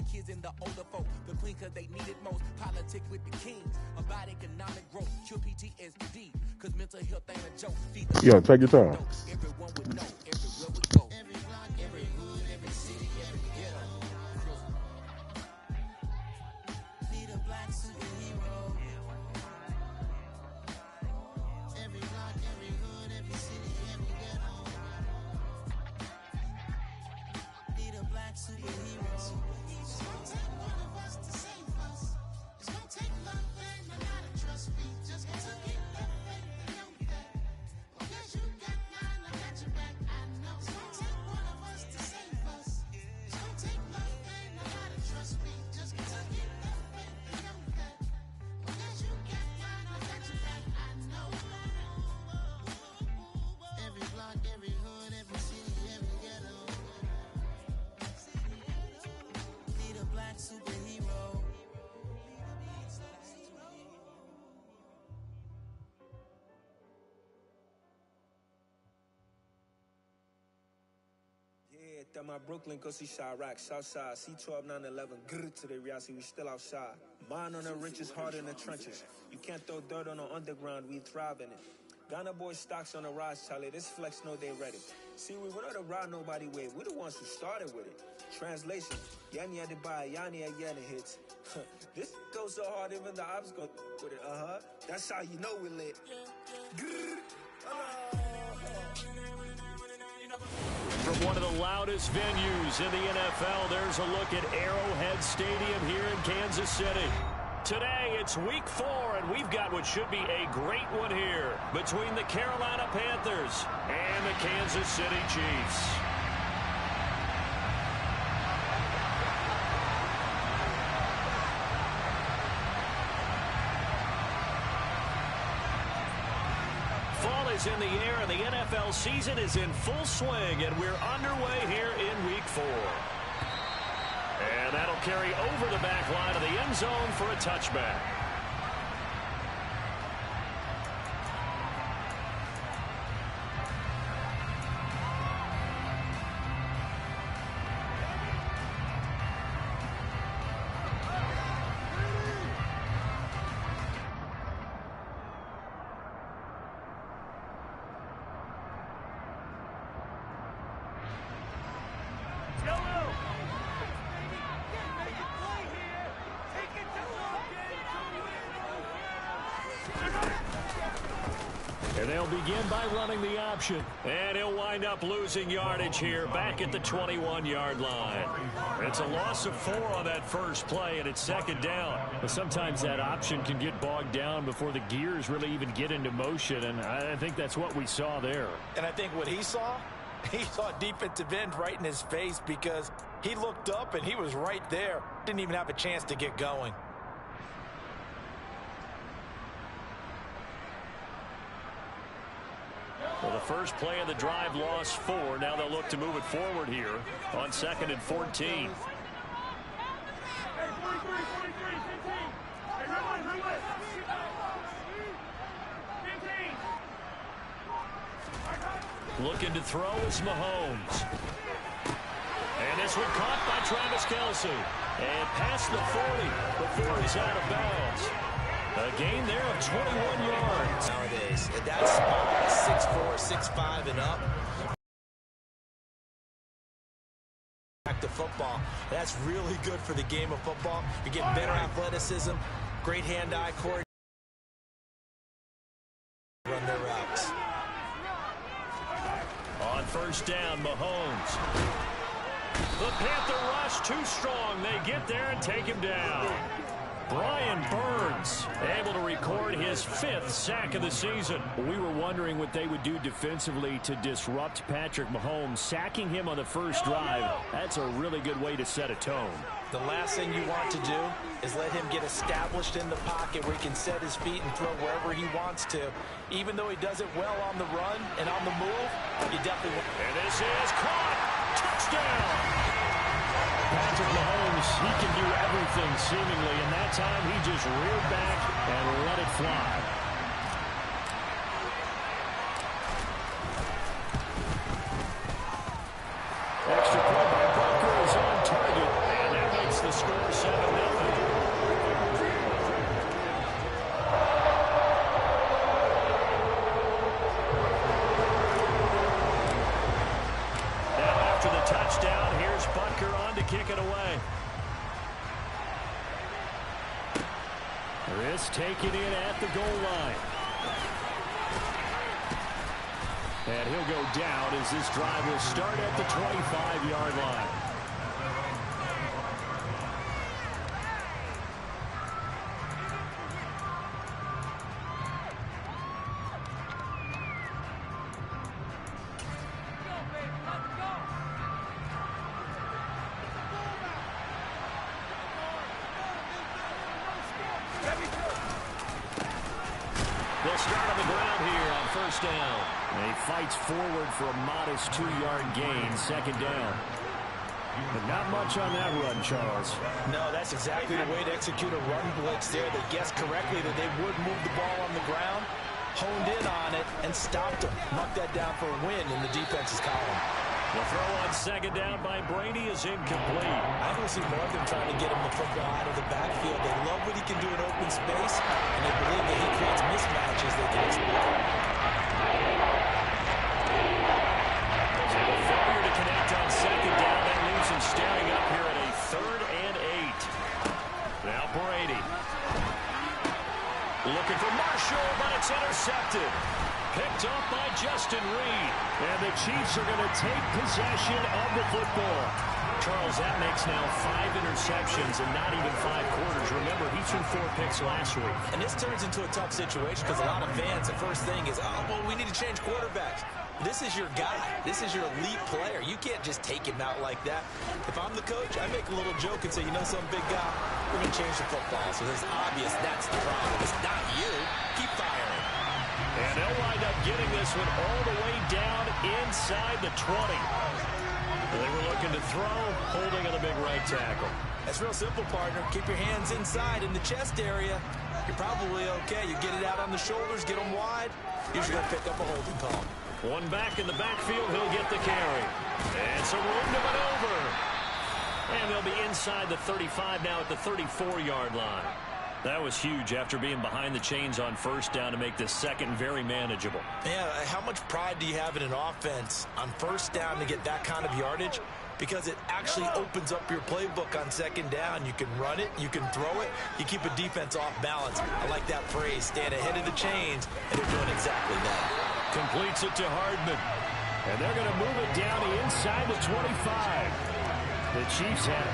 younger kids and the older folk. The queen cause they need it most. Politic with the kings. About economic growth. Cure PTSD. Cause mental health ain't a joke. Yeah, take your time. Everyone would know. Everywhere we go. Every block, every hood, every city, every ghetto. Need a black superhero. Every block, every hood, every city, every ghetto. Need a black superhero. It's gonna take one of us to save us. It's gonna take love and a lot of trust. We just gotta get that faith and know that. Because you got mine, I got your back. I know. It's gonna take one of us to save us. It's gonna take love and a lot of trust. We just gotta get that faith and know that. Because you got mine, I got your back. I know. Every block, every hood, every city, every ghetto. Need a black superhero. Yeah, that my Brooklyn, go see Chirac, Southside, C12, 911, grrr to the reality, we still outside. Mine on the richest, heart in the trenches. You can't throw dirt on the underground, we thrive in it. Ghana boys stocks on the rise, Charlie, this flex know they ready. See, we were not to ride nobody with, we're the ones who started with it. Translation, Yani had to buy, Yani again it hits. This goes so hard, even the ops go with it, That's how you know we lit. Grrr. From one of the loudest venues in the NFL, there's a look at Arrowhead Stadium here in Kansas City. Today, it's week 4, and we've got what should be a great one here between the Carolina Panthers and the Kansas City Chiefs. Fall is in the air, and the NFL season is in full swing, and we're underway here in week 4. And that'll carry over the back line of the end zone for a touchback. And they'll begin by running the option. And he'll wind up losing yardage here back at the 21-yard line. It's a loss of 4 on that first play, and it's second down. But sometimes that option can get bogged down before the gears really even get into motion, and I think that's what we saw there. And I think what he saw defensive end right in his face, because he looked up and he was right there. Didn't even have a chance to get going. Well, the first play of the drive lost 4. Now they'll look to move it forward here on 2nd and 14. Looking to throw is Mahomes. And this one caught by Travis Kelce. And past the 40 before he's out of bounds. A gain there of 21 yards. Nowadays, that's small, 6'4", 6'5", and up. Back to football. That's really good for the game of football. You get better athleticism, great hand-eye coordination. Run their routes. On first down, Mahomes. The Panther rush too strong. They get there and take him down. Brian Burns able to record his 5th sack of the season. We were wondering what they would do defensively to disrupt Patrick Mahomes. Sacking him on the first drive, that's a really good way to set a tone. The last thing you want to do is let him get established in the pocket where he can set his feet and throw wherever he wants to. Even though he does it well on the run and on the move, you definitely want. And this is caught. Touchdown. Patrick Mahomes, he can do everything seemingly, and that time he just reared back and let it fly. Extra point by Butker is on target, and that makes the away. This taken in at the goal line. And he'll go down as this drive will start at the 25-yard line. They'll start on the ground here on first down. And he fights forward for a modest 2-yard gain, second down. But not much on that run, Charles. No, that's exactly the way to execute a run blitz there. They guessed correctly that they would move the ball on the ground, honed in on it, and stopped them. Knocked that down for a win in the defense's column. The throw on second down by Brady is incomplete. I don't see more of them trying to get him the football out of the backfield. They love what he can do in open space, and they believe that he creates mismatches they can exploit. So a failure to connect on second down. That leaves him staring up here at a 3rd and 8. Now Brady. Looking for Marshall, but it's intercepted. Picked up by Justin Reed. And the Chiefs are going to take possession of the football. Charles, that makes now 5 interceptions in not even 5 quarters. Remember, he threw 4 picks last week. And this turns into a tough situation because a lot of fans, the first thing is, oh, well, we need to change quarterbacks. This is your guy. This is your elite player. You can't just take him out like that. If I'm the coach, I make a little joke and say, you know some big guy, we're going to change the football. So it's obvious that's the problem. It's not you. Keep firing. And they'll wind up getting this one all the way down inside the 20. They were looking to throw, holding on the big right tackle. That's real simple, partner. Keep your hands inside in the chest area. You're probably okay. You get it out on the shoulders, get them wide. Usually going to pick up a holding call. One back in the backfield, he'll get the carry. And some room to maneuver. And they'll be inside the 35 now at the 34-yard line. That was huge after being behind the chains on first down to make this second very manageable. Yeah, how much pride do you have in an offense on first down to get that kind of yardage? Because it actually opens up your playbook on second down. You can run it, you can throw it, you keep a defense off balance. I like that phrase, stand ahead of the chains, and they're doing exactly that. Completes it to Hardman. And they're going to move it down inside the 25. The Chiefs had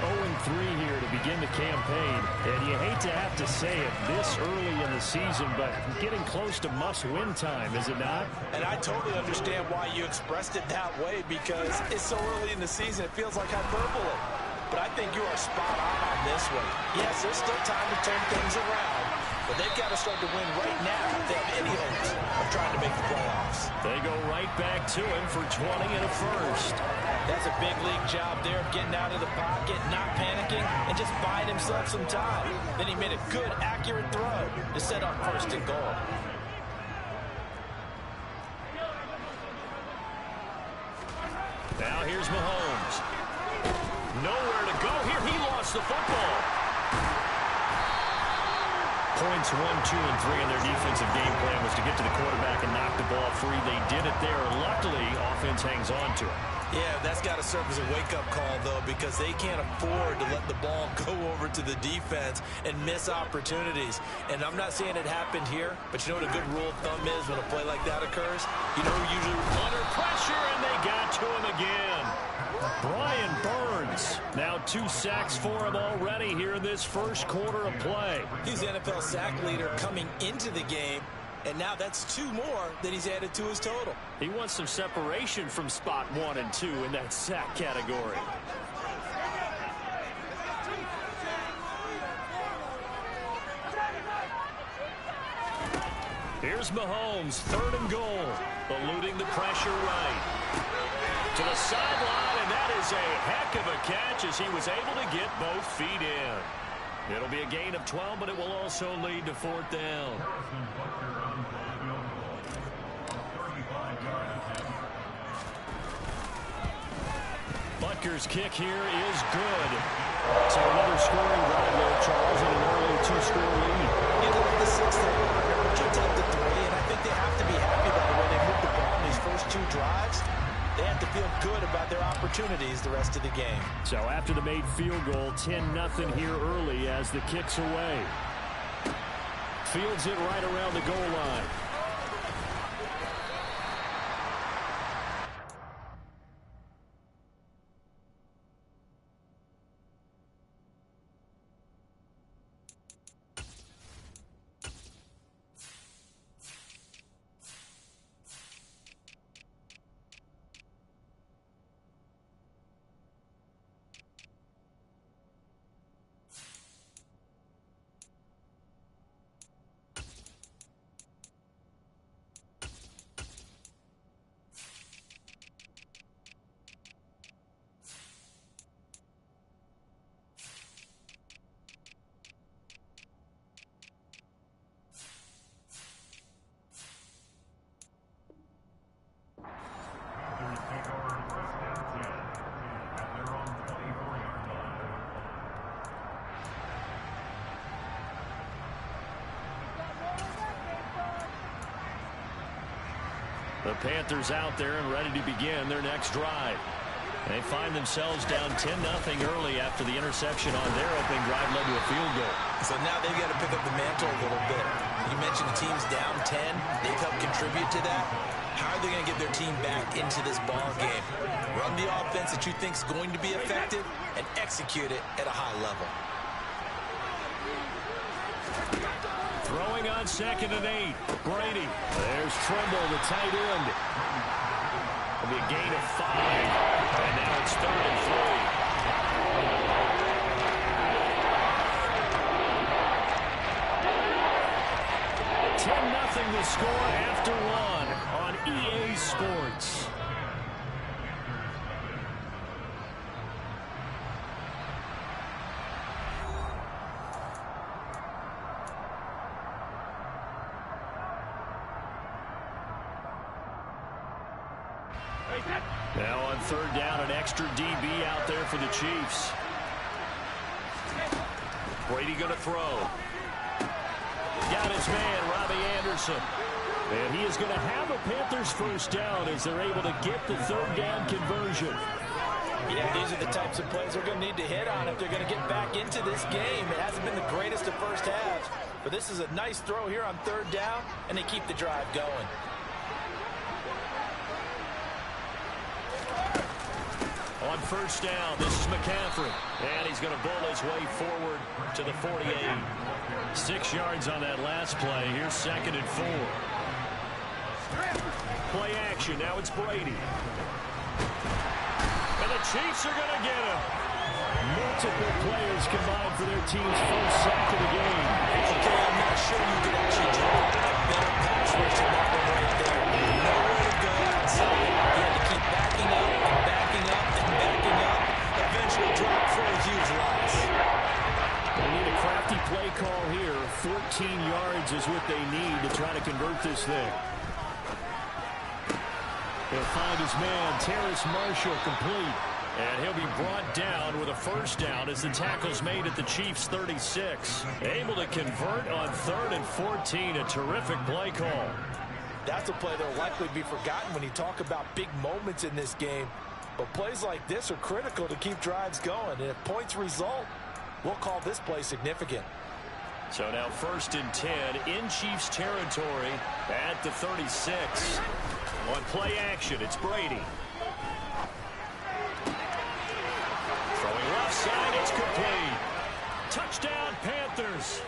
0-3 here to begin the campaign, and you hate to have to say it this early in the season, but getting close to must-win time, is it not? And I totally understand why you expressed it that way, because it's so early in the season, it feels like hyperbole. But I think you are spot on this one. Yes, there's still time to turn things around, but they've got to start to win right now if they have any hopes of trying to make the playoffs. They go right back to him for 20 and a first. That's a big league job there of getting out of the pocket, not panicking, and just buying himself some time. Then he made a good, accurate throw to set up first and goal. Now here's Mahomes. Nowhere to go here. He lost the football. Points 1, 2, and 3 in their defensive game plan was to get to the quarterback and knock the ball free. They did it there. Luckily, offense hangs on to it. Yeah, that's got to serve as a wake-up call, though, because they can't afford to let the ball go over to the defense and miss opportunities. And I'm not saying it happened here, but you know what a good rule of thumb is when a play like that occurs? You know who usually under pressure, and they got to him again. Brian Burns. Now 2 sacks for him already here in this first quarter of play. He's the NFL sack leader coming into the game. And now that's 2 more that he's added to his total. He wants some separation from spot 1 and 2 in that sack category. Here's Mahomes, 3rd and goal. Eluding the pressure right. To the sideline, and that is a heck of a catch as he was able to get both feet in. It'll be a gain of 12, but it will also lead to 4th down. Butker's kick here is good. So another scoring drive there, Charles, and an early 2-score lead. You look at the 6th quarter, but you're down to 3, and I think they have to be happy by the way they moved the ball in these first 2 drives. They have to feel good about their opportunity opportunities the rest of the game. So after the made field goal, 10-0 here early as the kick's away. Fields it right around the goal line. The Panthers out there and ready to begin their next drive. They find themselves down 10-0 early after the interception on their opening drive led to a field goal. So now they've got to pick up the mantle a little bit. You mentioned the team's down 10. They've helped contribute to that. How are they going to get their team back into this ball game? Run the offense that you think is going to be effective and execute it at a high level. Throwing on 2nd and 8. Brady. There's Tremble, the tight end. It'll be a gain of 5. And now it's 3rd and 3. 10-0 the score after 1 on EA Sports. Now on 3rd down, an extra DB out there for the Chiefs. Brady going to throw. Got his man, Robbie Anderson. And he is going to have a Panthers first down as they're able to get the 3rd down conversion. Yeah, these are the types of plays they're going to need to hit on if they're going to get back into this game. It hasn't been the greatest of first halves, but this is a nice throw here on 3rd down, and they keep the drive going. On 1st down, this is McCaffrey. And he's going to bull his way forward to the 48. 6 yards on that last play. Here's 2nd and 4. Play action. Now it's Brady. And the Chiefs are going to get him. Multiple players combined for their team's first sack of the game. Okay, I'm not sure you could actually draw a better pass rush than that one right there. Nowhere to go outside. He had to keep backing up and backing up and backing up. Eventually dropped for a huge loss. They need a crafty play call here. 14 yards is what they need to try to convert this thing. He'll find his man, Terrace Marshall, complete. And he'll be brought down with a first down as the tackle's made at the Chiefs' 36. Able to convert on 3rd and 14. A terrific play call. That's a play that will likely be forgotten when you talk about big moments in this game. But plays like this are critical to keep drives going. And if points result, we'll call this play significant. So now 1st and 10 in Chiefs territory at the 36. On play action, it's Brady. Throwing left side, it's complete. Touchdown, Panthers.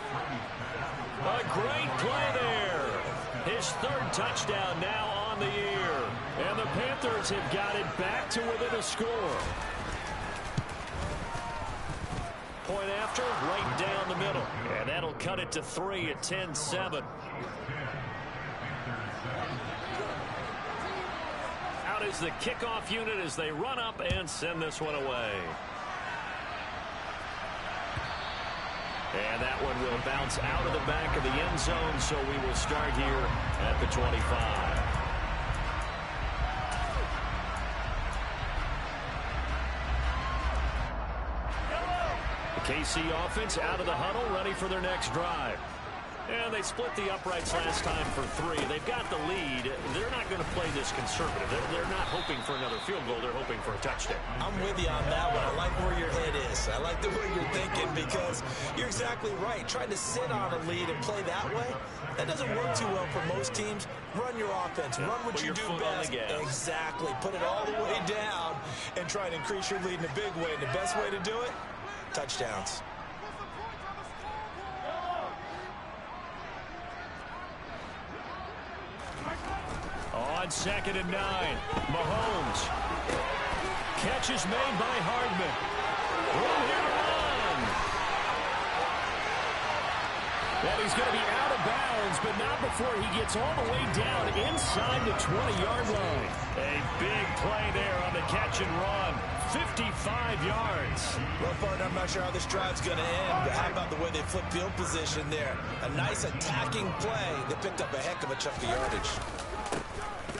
A great play there. His 3rd touchdown now on the year. And the Panthers have got it back to within a score. Point after, right down the middle. And that'll cut it to 3 at 10-7. Out is the kickoff unit as they run up and send this one away. And that one will bounce out of the back of the end zone, so we will start here at the 25. The KC offense out of the huddle, ready for their next drive. And they split the uprights last time for 3. They've got the lead. They're not going to play this conservative. They're not hoping for another field goal. They're hoping for a touchdown. I'm with you on that one. I like where your head is. I like the way you're thinking because you're exactly right. Trying to sit on a lead and play that way, that doesn't work too well for most teams. Run your offense. Run what you do best. Exactly. Put it all the way down and try and increase your lead in a big way. And the best way to do it, touchdowns. On 2nd and 9, Mahomes. Catch is made by Hardman. Room here to run. And he's going to be out of bounds, but not before he gets all the way down inside the 20-yard line. A big play there on the catch and run. 55 yards. Well, partner, I'm not sure how this drive's going to end, but how about the way they flip field position there? A nice attacking play. They picked up a heck of a chunk of yardage.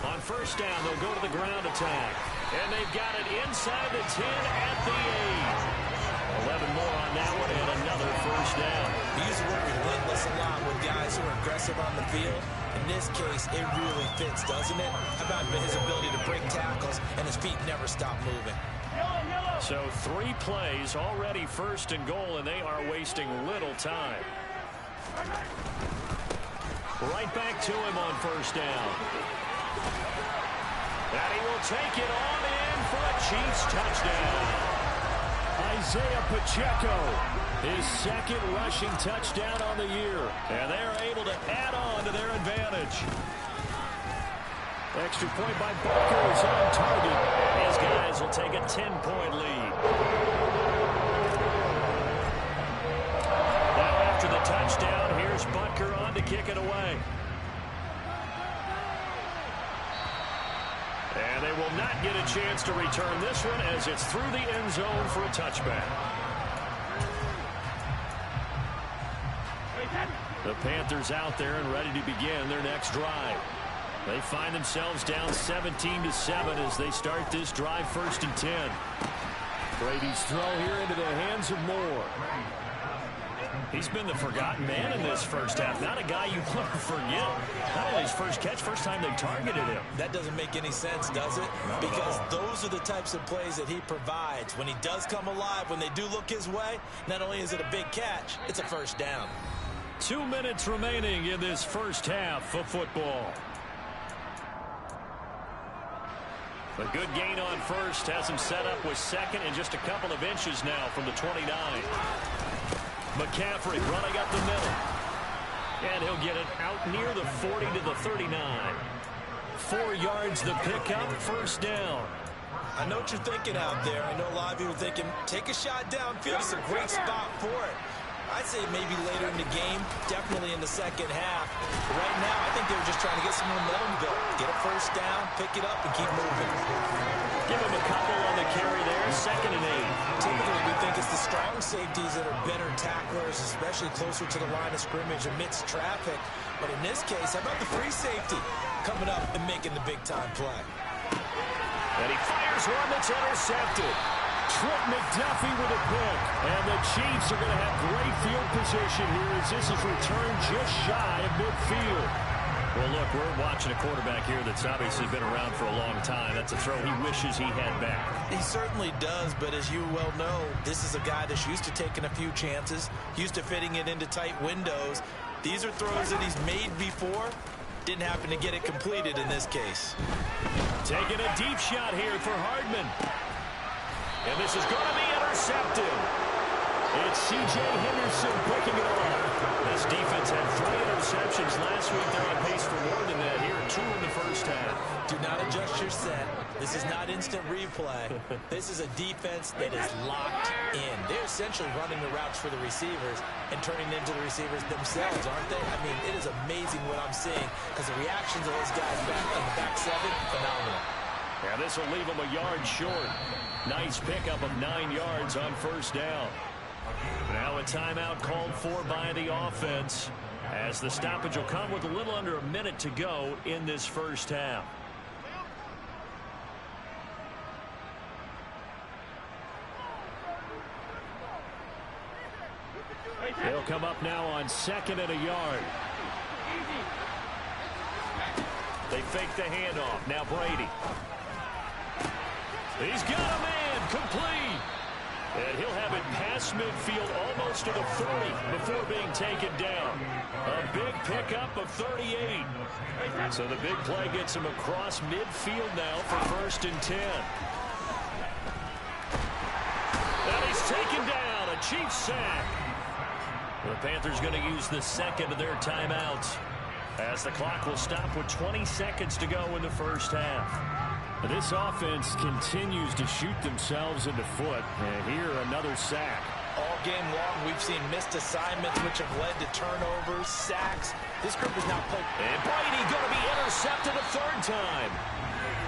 On 1st down, they'll go to the ground attack. And they've got it inside the 10 at the 8. 11 more on that one and another 1st down. We use the word relentless a lot with guys who are aggressive on the field. In this case, it really fits, doesn't it? How about his ability to break tackles and his feet never stop moving? So 3 plays, already 1st and goal, and they are wasting little time. Right back to him on 1st down. And he will take it on in for a Chiefs touchdown. Isaiah Pacheco, his 2nd rushing touchdown on the year. And they're able to add on to their advantage. Extra point by Butker is on target. These guys will take a 10-point lead. Now after the touchdown, here's Butker on to kick it away. And they will not get a chance to return this one as it's through the end zone for a touchback. The Panthers out there and ready to begin their next drive. They find themselves down 17-7 as they start this drive 1st and 10. Brady's throw here into the hands of Moore. He's been the forgotten man in this 1st half. Not a guy you want to forget. Not only his first catch, first time they targeted him. That doesn't make any sense, does it? Because those are the types of plays that he provides. When he does come alive, when they do look his way, not only is it a big catch, it's a 1st down. 2 minutes remaining in this 1st half of football. A good gain on 1st has him set up with 2nd and just a couple of inches now from the 29. McCaffrey running up the middle. And he'll get it out near the 40 to the 39. 4 yards the pickup, 1st down. I know what you're thinking out there. I know a lot of you are thinking, take a shot downfield. It's a great spot for it. I'd say maybe later in the game, definitely in the 2nd half. But right now, I think they were just trying to get some momentum built. Get a 1st down, pick it up, and keep moving. Give him a couple on the carry there, 2nd and 8. Typically, we think it's the strong safeties that are better tacklers, especially closer to the line of scrimmage amidst traffic. But in this case, how about the free safety coming up and making the big-time play? And he fires one that's intercepted. Trent McDuffie with a pick. And the Chiefs are going to have great field position here as this is returned just shy of midfield. Well, look, we're watching a quarterback here that's obviously been around for a long time. That's a throw he wishes he had back. He certainly does, but as you well know, this is a guy that's used to taking a few chances, used to fitting it into tight windows. These are throws that he's made before. Didn't happen to get it completed in this case. Taking a deep shot here for Hardman. And this is going to be intercepted. It's C.J. Henderson picking it off. This defense had 3 interceptions last week. They're on pace for more than that here. 2 in the 1st half. Do not adjust your set. This is not instant replay. This is a defense that is locked in. They're essentially running the routes for the receivers and turning them into the receivers themselves, aren't they? I mean, it is amazing what I'm seeing because the reactions of those guys back in the back 7, phenomenal. Yeah, this will leave them a yard short. Nice pickup of 9 yards on 1st down. Now a timeout called for by the offense as the stoppage will come with a little under a minute to go in this 1st half. They'll come up now on 2nd and a yard. They fake the handoff. Now Brady. He's got a man. Complete. And he'll have it past midfield almost to the 40 before being taken down. A big pickup of 38. So the big play gets him across midfield now for 1st and 10. And he's taken down. A Chiefs sack. The Panthers going to use the second of their timeouts, as the clock will stop with 20 seconds to go in the first half. This offense continues to shoot themselves in the foot. And here, another sack. All game long, we've seen missed assignments, which have led to turnovers, sacks. This group is now playing. And Brady going to be intercepted a 3rd time.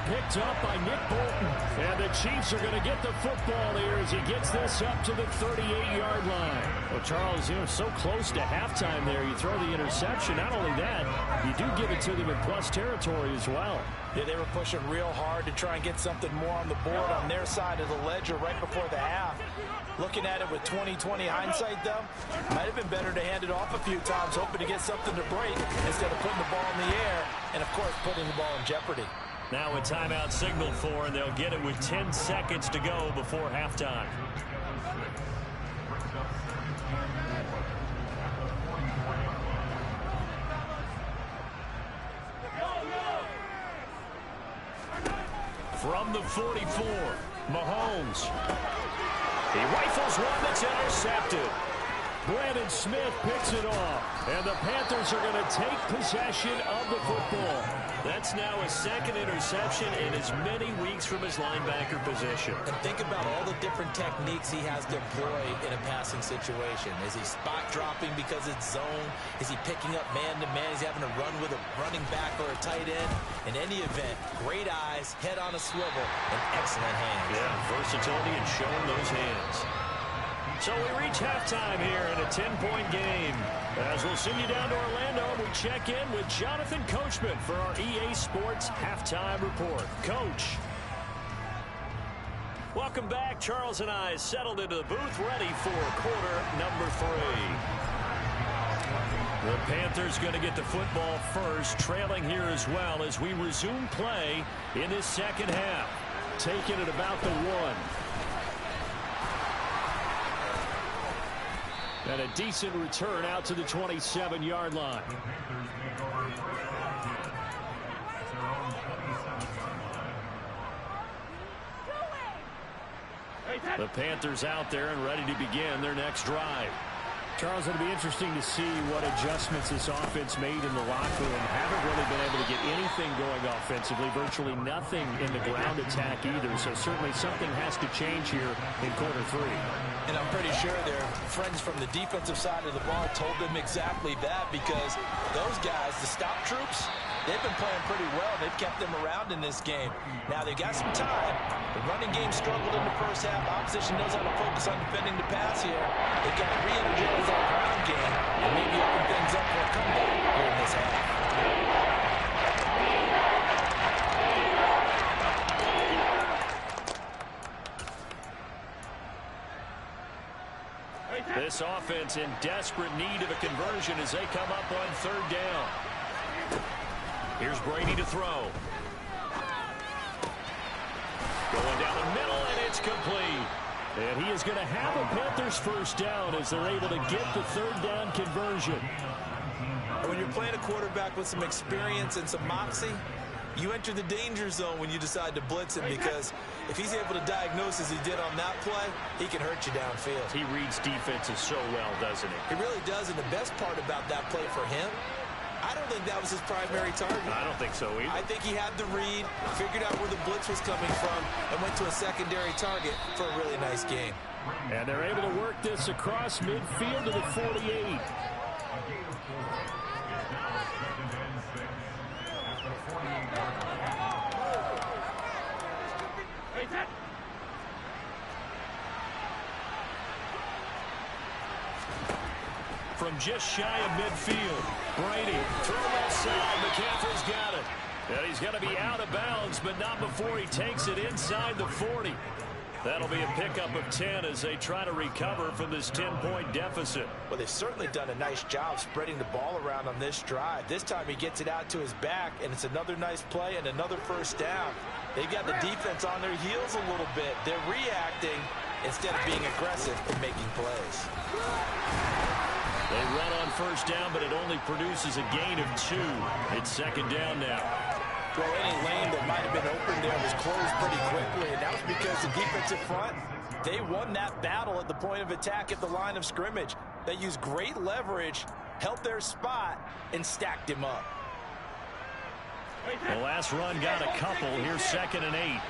Picked up by Nick Bolton. And the Chiefs are going to get the football here as he gets this up to the 38-yard line. Well, Charles, so close to halftime there. You throw the interception. Not only that, you do give it to them in plus territory as well. Yeah, they were pushing real hard to try and get something more on the board on their side of the ledger right before the half. Looking at it with 20/20 hindsight, though, might have been better to hand it off a few times, hoping to get something to break instead of putting the ball in the air and, of course, putting the ball in jeopardy. Now a timeout signaled for, and they'll get it with 10 seconds to go before halftime. From the 44, Mahomes. He rifles one that's intercepted. Brandon Smith picks it off, and the Panthers are going to take possession of the football. That's now a 2nd interception in as many weeks from his linebacker position. And think about all the different techniques he has to employ in a passing situation. Is he spot dropping because it's zone? Is he picking up man-to-man? Is he having to run with a running back or a tight end? In any event, great eyes, head on a swivel, and excellent hands. Yeah, versatility and showing those hands. So we reach halftime here in a 10-point game. As we'll send you down to Orlando, we check in with Jonathan Coachman for our EA Sports Halftime Report. Coach. Welcome back. Charles and I settled into the booth, ready for quarter number 3. The Panthers going to get the football first, trailing here as well as we resume play in this second half. Taking it about the 1. And a decent return out to the 27-yard line. The Panthers out there and ready to begin their next drive. Charles, it'll be interesting to see what adjustments this offense made in the locker room. Haven't really been able to get anything going offensively, virtually nothing in the ground attack either. So certainly something has to change here in quarter 3. And I'm pretty sure their friends from the defensive side of the ball told them exactly that, because those guys, the stop troops, they've been playing pretty well. They've kept them around in this game. Now, they've got some time. The running game struggled in the first half. Opposition knows how to focus on defending the pass here. They've got to re-energize that ground game and maybe open things up for a comeback here in this half. This offense in desperate need of a conversion as they come up on 3rd down. Here's Brady to throw. Going down the middle, and it's complete. And he is going to have a Panthers first down as they're able to get the 3rd down conversion. When you're playing a quarterback with some experience and some moxie, you enter the danger zone when you decide to blitz him, because if he's able to diagnose as he did on that play, he can hurt you downfield. He reads defenses so well, doesn't he? He really does, and the best part about that play for him, I don't think that was his primary target. I don't think so either. I think he had the read, figured out where the blitz was coming from, and went to a secondary target for a really nice game. And they're able to work this across midfield to the 48. From just shy of midfield, Brady throw left side. McCaffrey's got it. And he's going to be out of bounds, but not before he takes it inside the 40. That'll be a pickup of 10 as they try to recover from this 10-point deficit. Well, they've certainly done a nice job spreading the ball around on this drive. This time he gets it out to his back, and it's another nice play and another first down. They've got the defense on their heels a little bit. They're reacting instead of being aggressive and making plays. They run on first down, but it only produces a gain of 2. It's second down now. Well, any lane that might have been open there was closed pretty quickly, and that was because the defensive front, they won that battle at the point of attack at the line of scrimmage. They used great leverage, held their spot, and stacked him up. The last run got a couple. Here's 2nd and 8.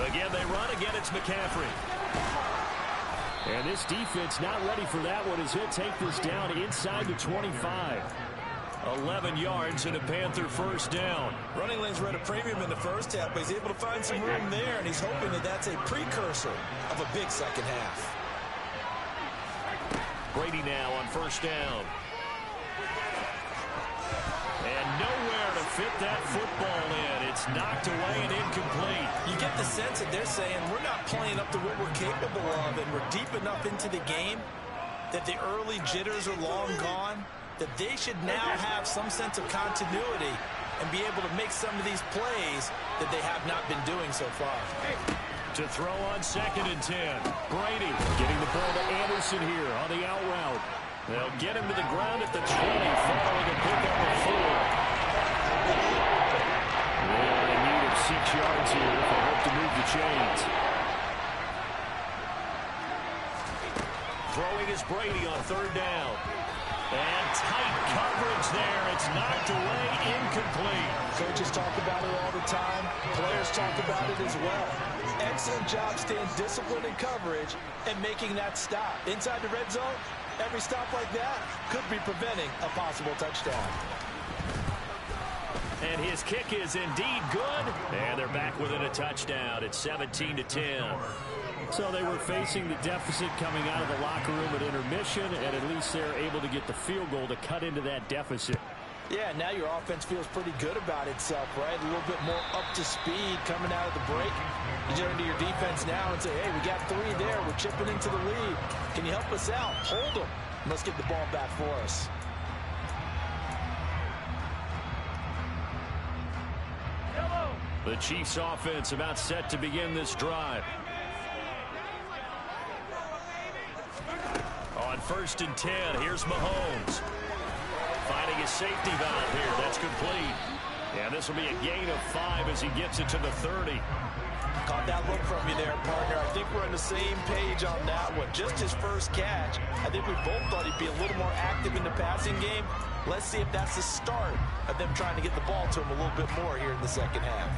Again, they run. Again, it's McCaffrey. And this defense not ready for that one as he'll take this down inside the 25. 11 yards and a Panther first down. Running lanes were at a premium in the first half, but he's able to find some room there, and he's hoping that that's a precursor of a big second half. Brady now on first down. And nowhere to fit that football in. It's knocked away and incomplete. You get the sense that they're saying we're not playing up to what we're capable of, and we're deep enough into the game that the early jitters are long gone, that they should now have some sense of continuity and be able to make some of these plays that they have not been doing so far. To throw on 2nd and 10. Brady getting the ball to Anderson here on the out route. They'll get him to the ground at the 20 following a pickup of 4. They are in need of 6 yards here if they hope to move the chains. Throwing is Brady on 3rd down. And tight coverage there. It's knocked away, incomplete. Coaches talk about it all the time. Players talk about it as well. Excellent job staying disciplined in coverage and making that stop. Inside the red zone, every stop like that could be preventing a possible touchdown. And his kick is indeed good. And they're back within a touchdown. It's 17-10. So they were facing the deficit coming out of the locker room at intermission, and at least they're able to get the field goal to cut into that deficit. Yeah, now your offense feels pretty good about itself, right? A little bit more up to speed coming out of the break. You turn to your defense now and say, hey, we got 3 there. We're chipping into the lead. Can you help us out? Hold them. Let's get the ball back for us. The Chiefs offense about set to begin this drive. On 1st and 10, here's Mahomes. Finding his safety valve here. That's complete. And this will be a gain of 5 as he gets it to the 30. Caught that look from you there, partner. I think we're on the same page on that one. Just his first catch. I think we both thought he'd be a little more active in the passing game. Let's see if that's the start of them trying to get the ball to him a little bit more here in the second half.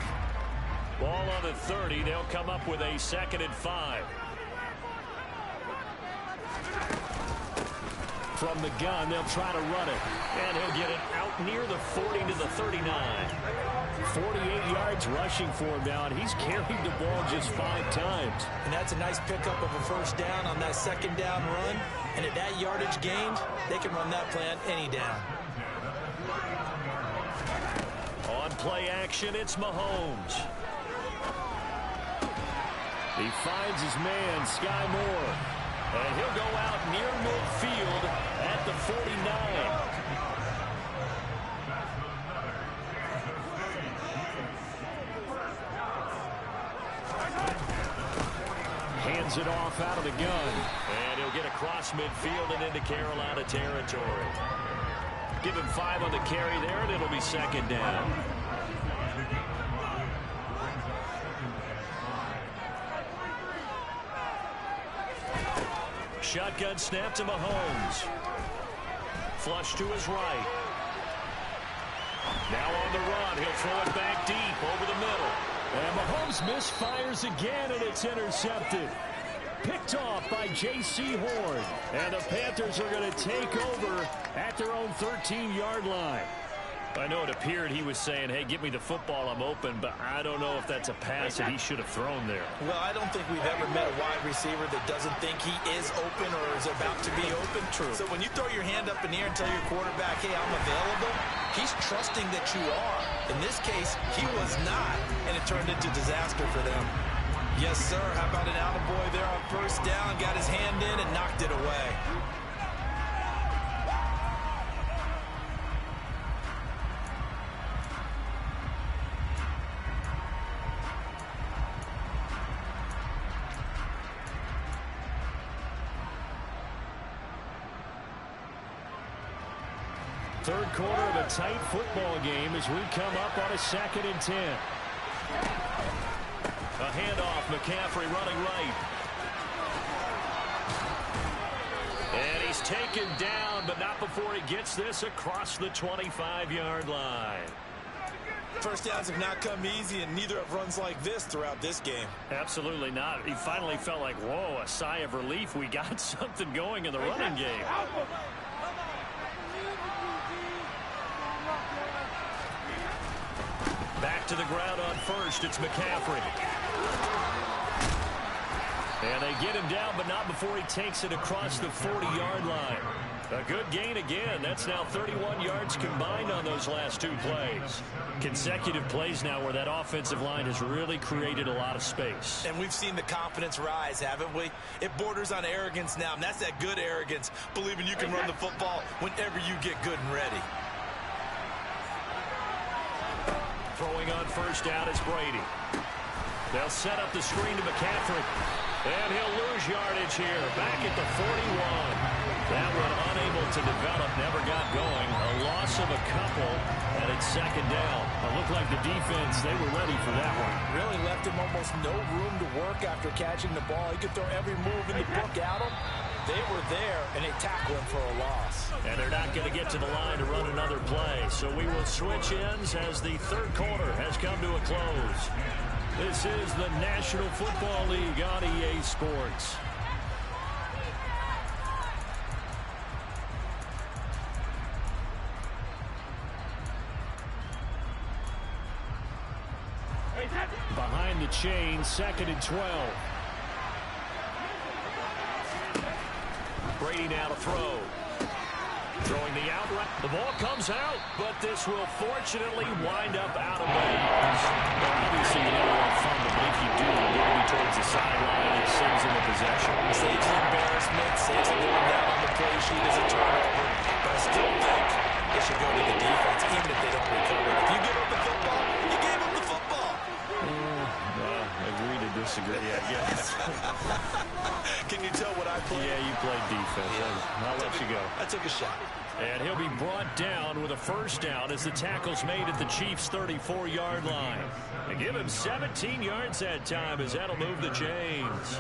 Ball on the 30. They'll come up with a 2nd and 5. From the gun, they'll try to run it. And he'll get it out near the 40 to the 39. 48 yards rushing for him now, and he's carried the ball just 5 times. And that's a nice pickup of a first down on that second down run. And at that yardage gained, they can run that play on any down. On play action, it's Mahomes. He finds his man, Sky Moore. And he'll go out near midfield at the 49. Hands it off out of the gun. And he'll get across midfield and into Carolina territory. Give him 5 on the carry there, and it'll be 2nd down. Shotgun snap to Mahomes. Flush to his right. Now on the run. He'll throw it back deep over the middle. And Mahomes misfires again, and it's intercepted. Picked off by J.C. Horn. And the Panthers are going to take over at their own 13-yard line. I know it appeared he was saying, hey, give me the football, I'm open, but I don't know if that's a pass that he should have thrown there. Well, I don't think we've ever met a wide receiver that doesn't think he is open or is about to be open. True. So when you throw your hand up in the air and tell your quarterback, hey, I'm available, he's trusting that you are. In this case, he was not, and it turned into disaster for them. Yes, sir. How about an attaboy there on first down? Got his hand in and knocked it away. Third quarter of a tight football game as we come up on a 2nd and 10. A handoff, McCaffrey running right. And he's taken down, but not before he gets this across the 25-yard line. First downs have not come easy, and neither have runs like this throughout this game. Absolutely not. He finally felt like, whoa, a sigh of relief. We got something going in the running game. Back to the ground on first. It's McCaffrey. And they get him down, but not before he takes it across the 40-yard line. A good gain again. That's now 31 yards combined on those last 2 plays. Consecutive plays now where that offensive line has really created a lot of space. And we've seen the confidence rise, haven't we? It borders on arrogance now, and that's that good arrogance, believing you can run the football whenever you get good and ready. Throwing on first down is Brady. They'll set up the screen to McCaffrey. And he'll lose yardage here. Back at the 41. That one unable to develop, never got going. A loss of a couple, and it's 2nd down. It looked like the defense, they were ready for that one. Really left him almost no room to work after catching the ball. He could throw every move in the book at him. They were there, and they tackled him for a loss. And they're not going to get to the line to run another play. So we will switch ends as the third quarter has come to a close. This is the National Football League on EA Sports. Behind the chain, 2nd and 12. Brady now to throw. Throwing the out route. The ball comes out, but this will fortunately wind up out of bounds. Well, obviously, you never want to fumble, but if you do, you're going to be towards the sideline. It saves him the possession. Saves the embarrassment, saves him going down on the play sheet as a turnover. But I still think it should go to the defense, even if they don't recover. If you give up the football, you gave up the football. Agree to disagree, I guess. Can you tell what I played? Yeah, you played defense. Yeah. I'll let you go. I took a shot. And he'll be brought down with a first down as the tackle's made at the Chiefs' 34-yard line. And give him 17 yards that time as that'll move the chains.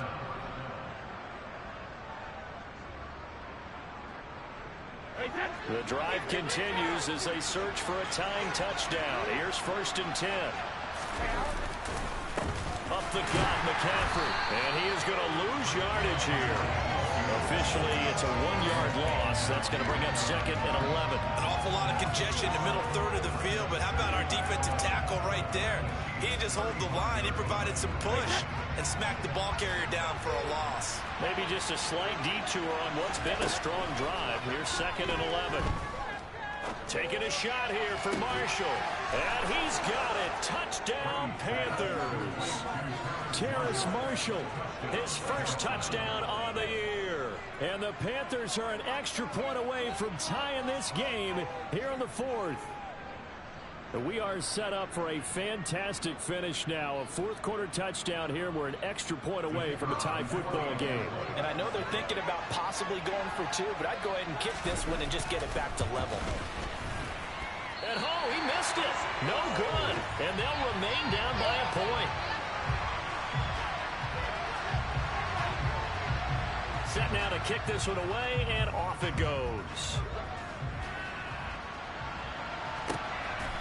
The drive continues as they search for a tying touchdown. Here's 1st and 10. Up the gut, McCaffrey. And he is going to lose yardage here. Officially, it's a 1-yard loss. That's going to bring up 2nd and 11. An awful lot of congestion in the middle third of the field, but how about our defensive tackle right there? He didn't just hold the line. He provided some push and smacked the ball carrier down for a loss. Maybe just a slight detour on what's been a strong drive. Here's 2nd and 11. Taking a shot here for Marshall. And he's got it. Touchdown, Panthers. Terrace Marshall, his first touchdown on the year. And the Panthers are an extra point away from tying this game here in the 4th. We are set up for a fantastic finish now. A 4th quarter touchdown here. We're an extra point away from a tie football game. And I know they're thinking about possibly going for 2, but I'd go ahead and kick this one and just get it back to level. And he missed it. No good. And they'll remain down by a point. Set now to kick this one away, and off it goes.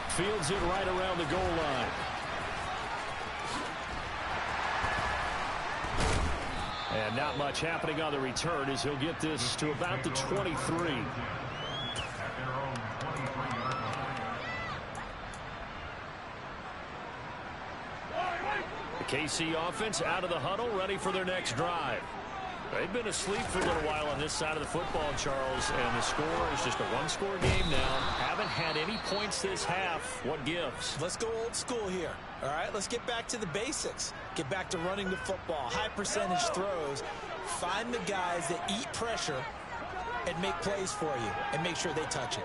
Fields it right around the goal line. And not much happening on the return as he'll get this to about the 23. The KC offense out of the huddle, ready for their next drive. They've been asleep for a little while on this side of the football, Charles, and the score is just a one-score game now. Haven't had any points this half. What gives? Let's go old school here. All right, let's get back to the basics. Get back to running the football, high percentage throws. Find the guys that eat pressure and make plays for you and make sure they touch it.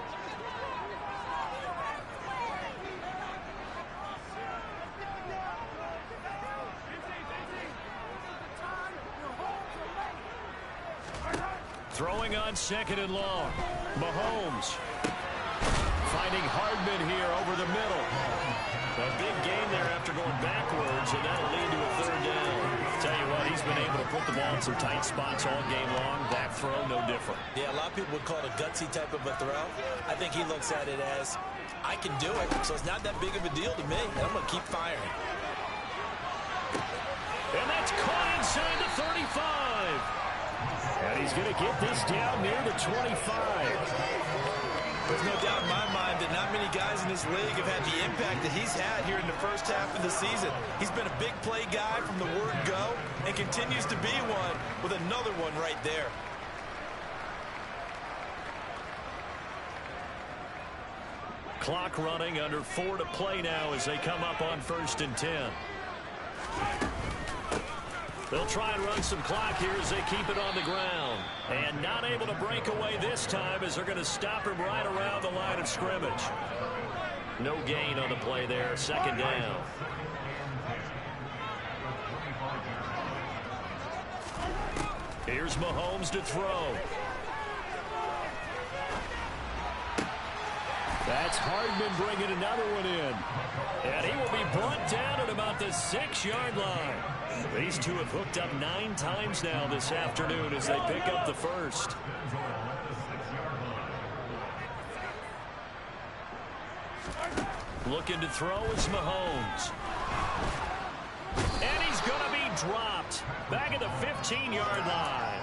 Throwing on 2nd and long. Mahomes finding Hardman here over the middle. A big gain there after going backwards, and that'll lead to a 3rd down. Tell you what, he's been able to put the ball in some tight spots all game long. Back throw, no different. Yeah, a lot of people would call it a gutsy type of a throw. I think he looks at it as, I can do it, so it's not that big of a deal to me, and I'm going to keep firing. And that's caught inside the 35. And he's going to get this down near the 25. There's no doubt in my mind that not many guys in this league have had the impact that he's had here in the first half of the season. He's been a big play guy from the word go and continues to be one with another one right there. Clock running, under 4 to play now as they come up on 1st and 10. They'll try and run some clock here as they keep it on the ground. And not able to break away this time as they're going to stop him right around the line of scrimmage. No gain on the play there. 2nd down. Here's Mahomes to throw. That's Hardman bringing another one in. And he will be brought down at about the 6-yard line. These two have hooked up 9 times now this afternoon as they pick up the first. Looking to throw is Mahomes. And he's going to be dropped. Back at the 15-yard line.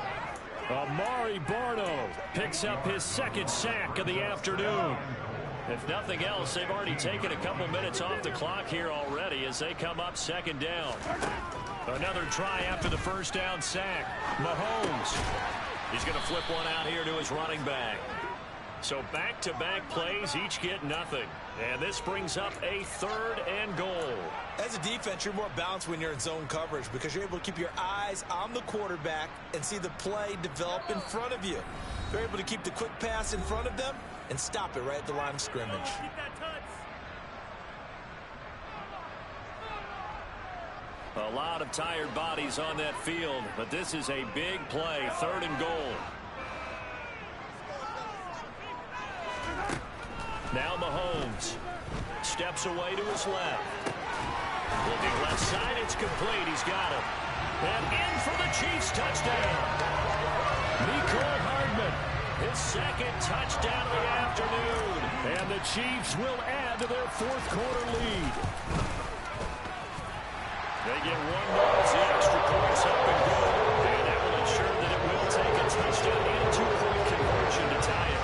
Amari Barno picks up his 2nd sack of the afternoon. If nothing else, they've already taken a couple minutes off the clock here already as they come up 2nd down. Another try after the 1st down sack. Mahomes. He's going to flip one out here to his running back. So back-to-back plays, each get nothing. And this brings up a 3rd and goal. As a defense, you're more balanced when you're in zone coverage because you're able to keep your eyes on the quarterback and see the play develop in front of you. You're able to keep the quick pass in front of them and stop it right at the line of scrimmage. A lot of tired bodies on that field, but this is a big play, 3rd and goal. Now Mahomes steps away to his left. Looking left side, it's complete. He's got it. And in for the Chiefs touchdown. Mecole Hardman, his 2nd touchdown of the afternoon. And the Chiefs will add to their 4th quarter lead. They get one more as the extra points up and go. And that will ensure that it will take a touchdown and a 2-point conversion to tie it.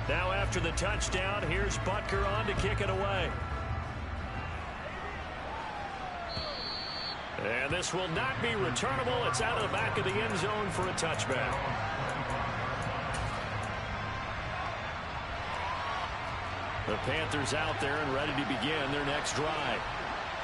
Now after the touchdown, here's Butker on to kick it away. And this will not be returnable. It's out of the back of the end zone for a touchback. The Panthers out there and ready to begin their next drive.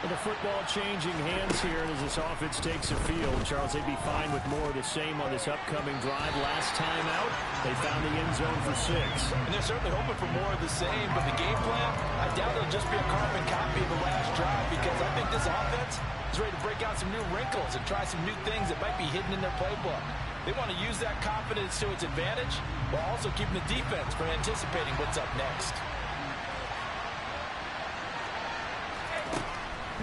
And the football changing hands here as this offense takes the field. Charles, they'd be fine with more of the same on this upcoming drive. Last time out, they found the end zone for 6. And they're certainly hoping for more of the same, but the game plan, I doubt it'll just be a carbon copy of the last drive because I think this offense is ready to break out some new wrinkles and try some new things that might be hidden in their playbook. They want to use that confidence to its advantage while also keeping the defense from anticipating what's up next.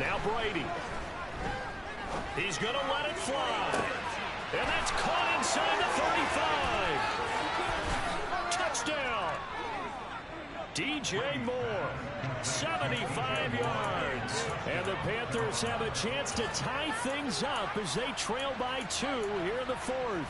Now Brady. He's going to let it fly. And that's caught inside the 35. Touchdown. DJ Moore, 75 yards. And the Panthers have a chance to tie things up as they trail by 2 here in the 4th.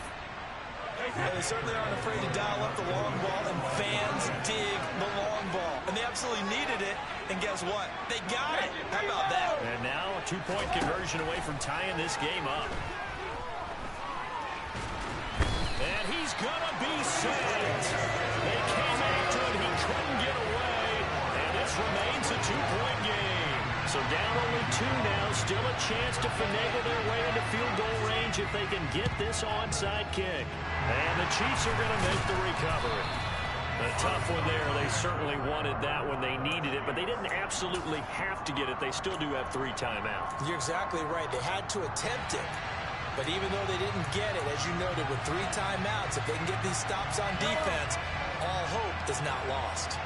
They certainly aren't afraid to dial up the long ball, and fans dig the long ball. And they absolutely needed it, and guess what? They got it. How about that? And now a 2-point conversion away from tying this game up. And he's going to be sacked. They came after him. He couldn't get away. And this remains a 2-point game. So down only 2 now. Still a chance to finagle their way into field goal range if they can get this onside kick. And the Chiefs are going to make the recovery. A tough one there. They certainly wanted that when they needed it, but they didn't absolutely have to get it. They still do have 3 timeouts. You're exactly right. They had to attempt it. But even though they didn't get it, as you noted, with 3 timeouts, if they can get these stops on defense, all hope is not lost.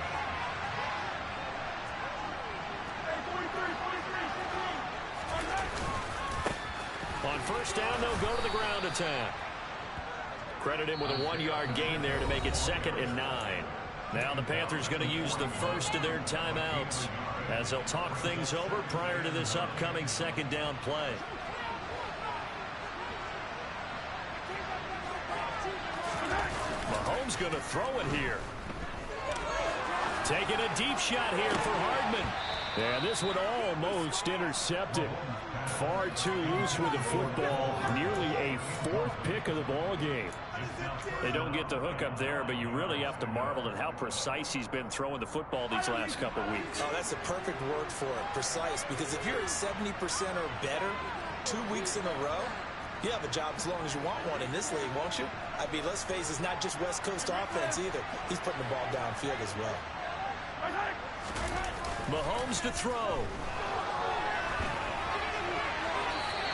On first down, they'll go to the ground attack. Credit him with a 1-yard gain there to make it 2nd and 9. Now the Panthers going to use the first of their timeouts as they'll talk things over prior to this upcoming 2nd down play. Mahomes going to throw it here. Taking a deep shot here for Hardman. And this one almost intercepted. Far too loose with the football. Nearly a 4th pick of the ball game. They don't get the hook up there, but you really have to marvel at how precise he's been throwing the football these last couple weeks. Oh, that's a perfect word for it, precise. Because if you're at 70% or better 2 weeks in a row, you have a job as long as you want one in this league, won't you? I mean, let's face it, it's not just West Coast offense either. He's putting the ball downfield as well. Mahomes to throw.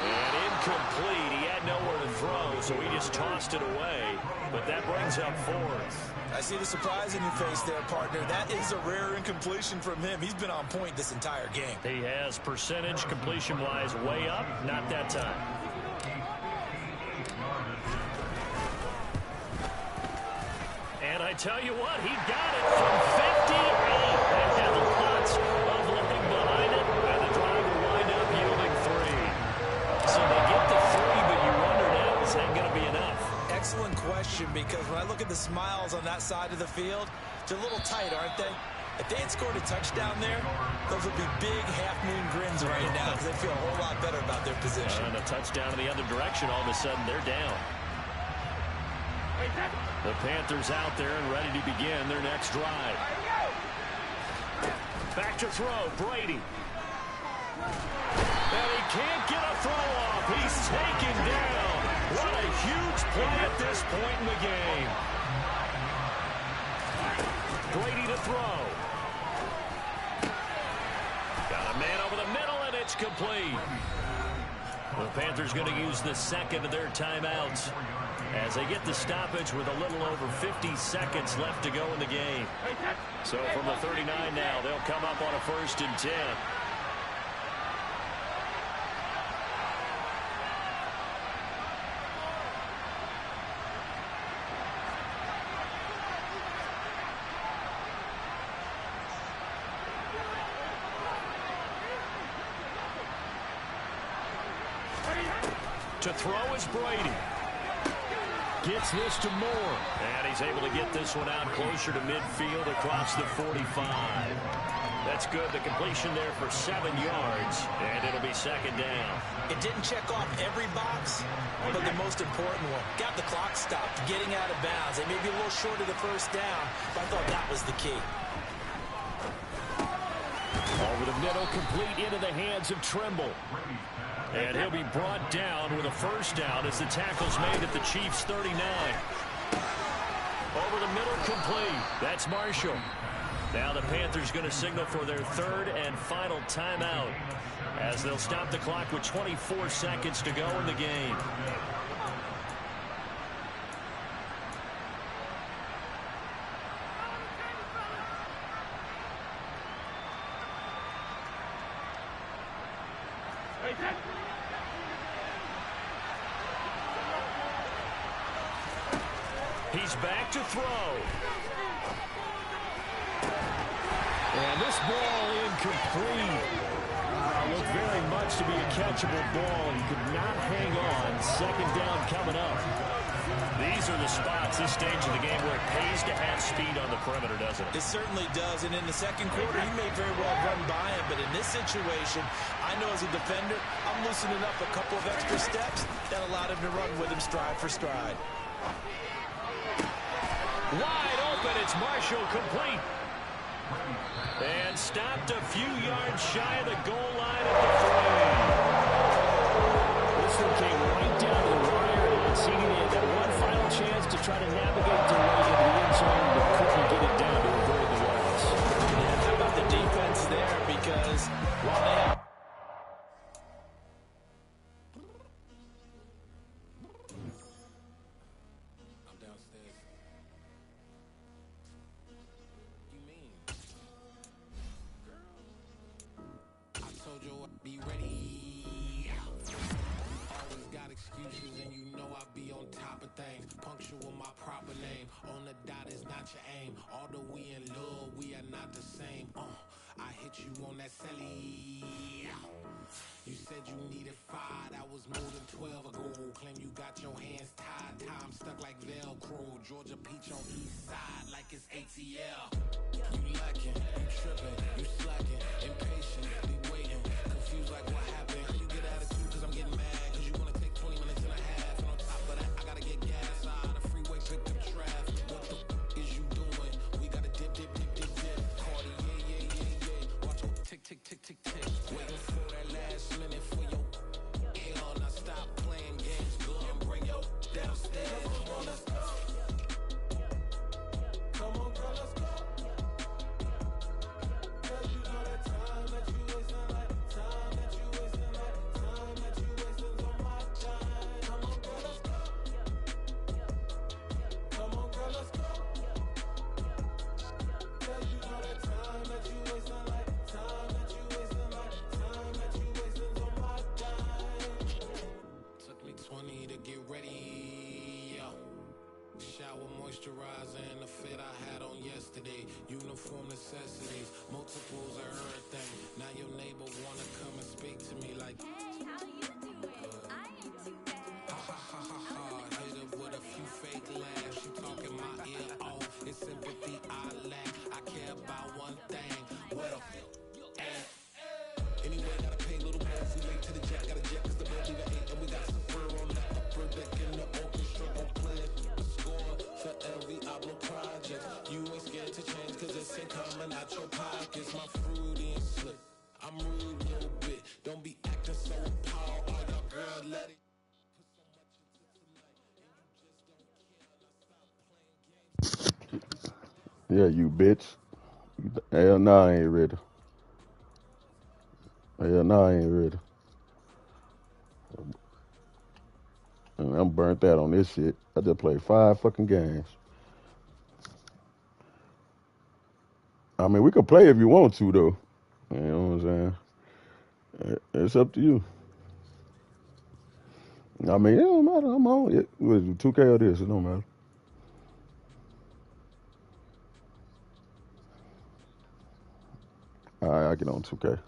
And incomplete. He had nowhere to throw, so he just tossed it away. But that brings up 4th. I see the surprise in your face there, partner. That is a rare incompletion from him. He's been on point this entire game. He has percentage completion-wise way up. Not that time. And I tell you what, he got it from 58 and had lots of looking behind it, and the drive will wind up yielding 3. So they get the 3, but you wonder now, is that going to be enough? Excellent question, because when I look at the smiles on that side of the field, they're a little tight, aren't they? If they had scored a touchdown there, those would be big half-moon grins right now because they feel a whole lot better about their position. And a touchdown in the other direction, all of a sudden they're down. The Panthers out there and ready to begin their next drive. Back to throw, Brady. And he can't get a throw off. He's taken down. What a huge play at this point in the game. Brady to throw. Got a man over the middle, and it's complete. The Panthers going to use the 2nd of their timeouts as they get the stoppage with a little over 50 seconds left to go in the game. So from the 39 now, they'll come up on a 1st and 10. To throw is Brady. Gets this to Moore. And he's able to get this one out closer to midfield across the 45. That's good. The completion there for 7 yards. And it'll be 2nd down. It didn't check off every box, but the most important one. Got the clock stopped, getting out of bounds. They may be a little short of the 1st down, but I thought that was the key. Over the middle, complete into the hands of Trimble. And he'll be brought down with a 1st down as the tackle's made at the Chiefs' 39. Over the middle, complete. That's Marshall. Now the Panthers going to signal for their 3rd and final timeout as they'll stop the clock with 24 seconds to go in the game. He's back to throw. And this ball incomplete. Looked very much to be a catchable ball. He could not hang on. Second down coming up. These are the spots, this stage of the game, where it pays to have speed on the perimeter, doesn't it? It certainly does, and in the second quarter, he may very well run by him, but in this situation, I know as a defender, I'm loosening up a couple of extra steps that allowed him to run with him stride for stride. Wide open, it's Marshall, complete. And stopped a few yards shy of the goal line at the frame. This one came right down to the wire, and Cini had that one final chance to try to navigate the way into the end zone, but couldn't get it down to avoid the loss. And how about the defense there? Because while they have be ready. Always got excuses, and you know I be on top of things. Punctual my proper name. On the dot is not your aim. Although we in love, we are not the same. I hit you on that celly. You said you needed 5, that was more than 12 ago. Claim you got your hands tied, time stuck like Velcro. Georgia peach on east side like it's ATL. You lacking, you tripping, you slacking, impatient, be waiting, confused like what happened. You get attitude cause I'm getting mad, cause you wanna take 20 minutes and a half. And on top of that, I gotta get gas out of the freeway, pick up traffic. What the is you doing? We gotta dip. Cardi, yeah. Watch your tick. Waiting for that last minute for your hell. Now stop playing games, go and bring your downstairs. Come on, let's go. Come on, girl, let's go. Cause you know that time that you wasting, like time that you wasting, like time that you wasting on my time. Come on, girl, let's go. Come on, girl, let's go. Cause you know that time that you wasting, like time that you wasting, like time that you wasting on my time. Took me 20 to get ready. Shower moisturizer and the fit I had on yesterday. Uniform necessities, multiples of everything. Now your neighbor wanna come and speak to me like, Hey, how you doing? I ain't too bad. ha. Hit her with a few fake laughs. She talking my ear off. It's sympathy I lack. I care about one thing. What a anyway, gotta pay a little more. We late to the jet, got a jet cause the boat leave at 8. And we got some fur on the upper deck in the orchestra. Gon' play a score for every album project. You ain't scared to change cause it's ain't coming out your pockets. My fruity and slick. I'm rude a little bit. Don't be acting so appalled. All y'all girl, let it. Yeah, you bitch. Hell nah, I ain't ready. Hell nah, I ain't ready. And I'm burnt out on this shit. I just played 5 fucking games. I mean, we could play if you want to, though. You know what I'm saying? It's up to you. I mean, it don't matter. I'm on it. Was 2K or this? It don't matter. All right, I get on 2K.